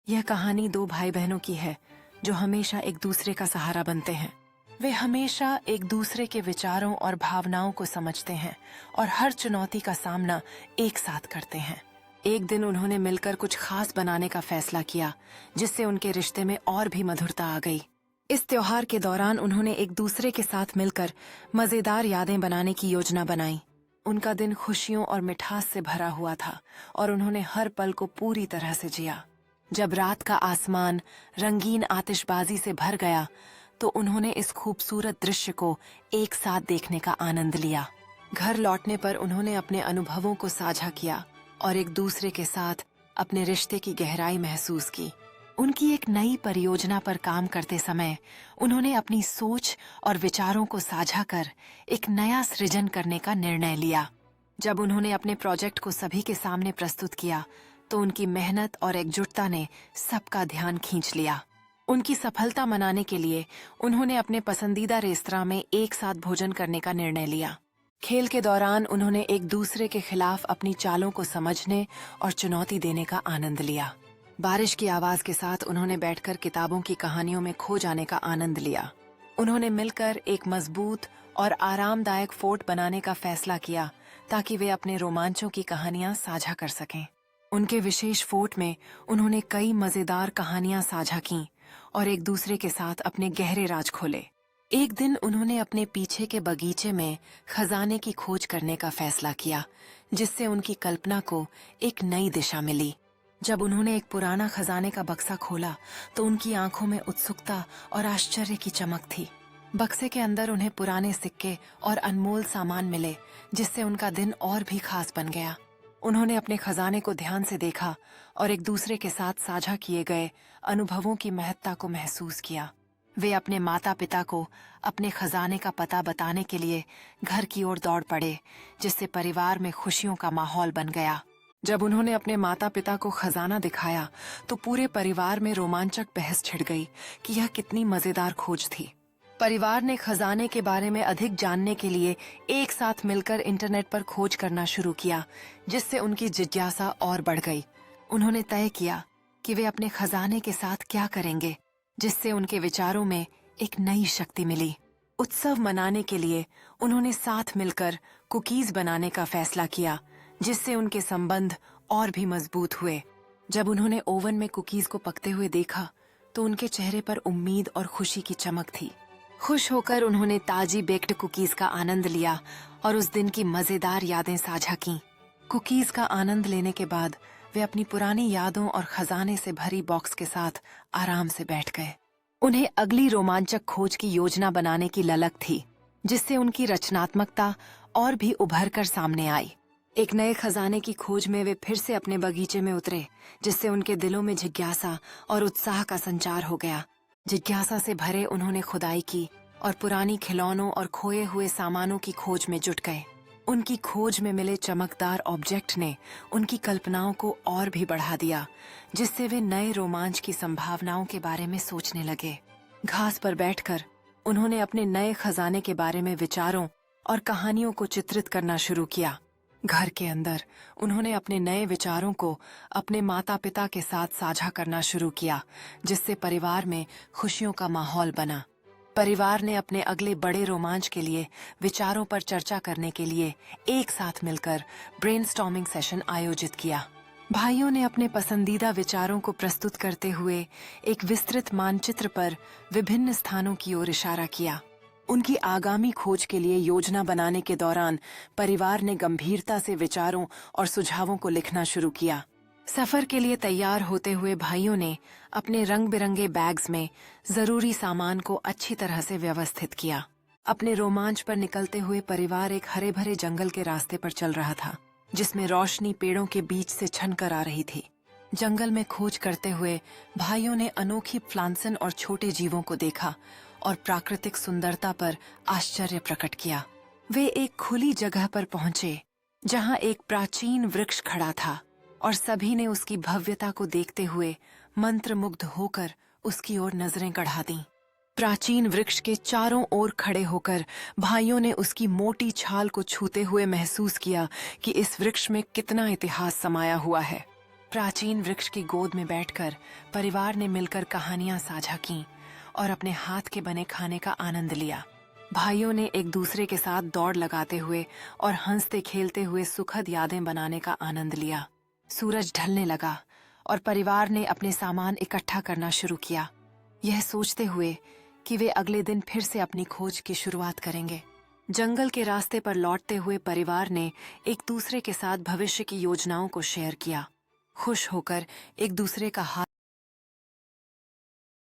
यह कहानी दो भाई बहनों की है जो हमेशा एक दूसरे का सहारा बनते हैं। वे हमेशा एक दूसरे के विचारों और भावनाओं को समझते हैं और हर चुनौती का सामना एक साथ करते हैं। एक दिन उन्होंने मिलकर कुछ खास बनाने का फैसला किया, जिससे उनके रिश्ते में और भी मधुरता आ गई। इस त्योहार के दौरान उन्होंने एक दूसरे के साथ मिलकर मजेदार यादें बनाने की योजना बनाई। उनका दिन खुशियों और मिठास से भरा हुआ था और उन्होंने हर पल को पूरी तरह से जिया। जब रात का आसमान रंगीन आतिशबाजी से भर गया तो उन्होंने इस खूबसूरत दृश्य को एक साथ देखने का आनंद लिया। घर लौटने पर उन्होंने अपने अनुभवों को साझा किया और एक दूसरे के साथ अपने रिश्ते की गहराई महसूस की। उनकी एक नई परियोजना पर काम करते समय उन्होंने अपनी सोच और विचारों को साझा कर एक नया सृजन करने का निर्णय लिया। जब उन्होंने अपने प्रोजेक्ट को सभी के सामने प्रस्तुत किया तो उनकी मेहनत और एकजुटता ने सबका ध्यान खींच लिया। उनकी सफलता मनाने के लिए उन्होंने अपने पसंदीदा रेस्तरां में एक साथ भोजन करने का निर्णय लिया। खेल के दौरान उन्होंने एक दूसरे के खिलाफ अपनी चालों को समझने और चुनौती देने का आनंद लिया। बारिश की आवाज के साथ उन्होंने बैठकर किताबों की कहानियों में खो जाने का आनंद लिया। उन्होंने मिलकर एक मजबूत और आरामदायक फोर्ट बनाने का फैसला किया ताकि वे अपने रोमांचों की कहानियां साझा कर सकें। उनके विशेष फोर्ट में उन्होंने कई मजेदार कहानियां साझा की और एक दूसरे के साथ अपने गहरे राज खोले। एक दिन उन्होंने अपने पीछे के बगीचे में खजाने की खोज करने का फैसला किया, जिससे उनकी कल्पना को एक नई दिशा मिली। जब उन्होंने एक पुराना खजाने का बक्सा खोला तो उनकी आंखों में उत्सुकता और आश्चर्य की चमक थी। बक्से के अंदर उन्हें पुराने सिक्के और अनमोल सामान मिले, जिससे उनका दिन और भी खास बन गया। उन्होंने अपने खजाने को ध्यान से देखा और एक दूसरे के साथ साझा किए गए अनुभवों की महत्ता को महसूस किया। वे अपने माता पिता को अपने खजाने का पता बताने के लिए घर की ओर दौड़ पड़े, जिससे परिवार में खुशियों का माहौल बन गया। जब उन्होंने अपने माता पिता को खजाना दिखाया तो पूरे परिवार में रोमांचक बहस छिड़ गई कि यह कितनी मजेदार खोज थी। परिवार ने खजाने के बारे में अधिक जानने के लिए एक साथ मिलकर इंटरनेट पर खोज करना शुरू किया, जिससे उनकी जिज्ञासा और बढ़ गई। उन्होंने तय किया कि वे अपने खजाने के साथ क्या करेंगे, जिससे उनके विचारों में एक नई शक्ति मिली। उत्सव मनाने के लिए उन्होंने साथ मिलकर कुकीज बनाने का फैसला किया, जिससे उनके संबंध और भी मजबूत हुए। जब उन्होंने ओवन में कुकीज को पकते हुए देखा तो उनके चेहरे पर उम्मीद और खुशी की चमक थी। खुश होकर उन्होंने ताजी बेक्ड कुकीज का आनंद लिया और उस दिन की मजेदार यादें साझा कीं। कुकीज का आनंद लेने के बाद वे अपनी पुरानी यादों और खजाने से भरी बॉक्स के साथ आराम से बैठ गए। उन्हें अगली रोमांचक खोज की योजना बनाने की ललक थी, जिससे उनकी रचनात्मकता और भी उभर कर सामने आई। एक नए खजाने की खोज में वे फिर से अपने बगीचे में उतरे, जिससे उनके दिलों में जिज्ञासा और उत्साह का संचार हो गया। जिज्ञासा से भरे उन्होंने खुदाई की और पुरानी खिलौनों और खोए हुए सामानों की खोज में जुट गए। उनकी खोज में मिले चमकदार ऑब्जेक्ट ने उनकी कल्पनाओं को और भी बढ़ा दिया, जिससे वे नए रोमांच की संभावनाओं के बारे में सोचने लगे। घास पर बैठकर उन्होंने अपने नए खजाने के बारे में विचारों और कहानियों को चित्रित करना शुरू किया। घर के अंदर उन्होंने अपने नए विचारों को अपने माता पिता के साथ साझा करना शुरू किया, जिससे परिवार में खुशियों का माहौल बना। परिवार ने अपने अगले बड़े रोमांच के लिए विचारों पर चर्चा करने के लिए एक साथ मिलकर ब्रेनस्टॉर्मिंग सेशन आयोजित किया। भाइयों ने अपने पसंदीदा विचारों को प्रस्तुत करते हुए एक विस्तृत मानचित्र पर विभिन्न स्थानों की ओर इशारा किया। उनकी आगामी खोज के लिए योजना बनाने के दौरान परिवार ने गंभीरता से विचारों और सुझावों को लिखना शुरू किया। सफर के लिए तैयार होते हुए भाइयों ने अपने रंग बिरंगे बैग्स में जरूरी सामान को अच्छी तरह से व्यवस्थित किया। अपने रोमांच पर निकलते हुए परिवार एक हरे भरे जंगल के रास्ते पर चल रहा था, जिसमें रोशनी पेड़ों के बीच से छनकर आ रही थी। जंगल में खोज करते हुए भाइयों ने अनोखी प्लांसन और छोटे जीवों को देखा और प्राकृतिक सुंदरता पर आश्चर्य प्रकट किया। वे एक खुली जगह पर पहुंचे जहां एक प्राचीन वृक्ष खड़ा था और सभी ने उसकी भव्यता को देखते हुए मंत्रमुग्ध होकर उसकी ओर नजरें गढ़ा दीं। प्राचीन वृक्ष के चारों ओर खड़े होकर भाइयों ने उसकी मोटी छाल को छूते हुए महसूस किया कि इस वृक्ष में कितना इतिहास समाया हुआ है। प्राचीन वृक्ष की गोद में बैठकर परिवार ने मिलकर कहानियां साझा की और अपने हाथ के बने खाने का आनंद लिया। भाइयों ने एक दूसरे के साथ दौड़ लगाते हुए और हंसते खेलते हुए सुखद यादें बनाने का आनंद लिया। सूरज ढलने लगा और परिवार ने अपने सामान इकट्ठा करना शुरू किया, यह सोचते हुए कि वे अगले दिन फिर से अपनी खोज की शुरुआत करेंगे। जंगल के रास्ते पर लौटते हुए परिवार ने एक दूसरे के साथ भविष्य की योजनाओं को शेयर किया। खुश होकर एक दूसरे का हाथ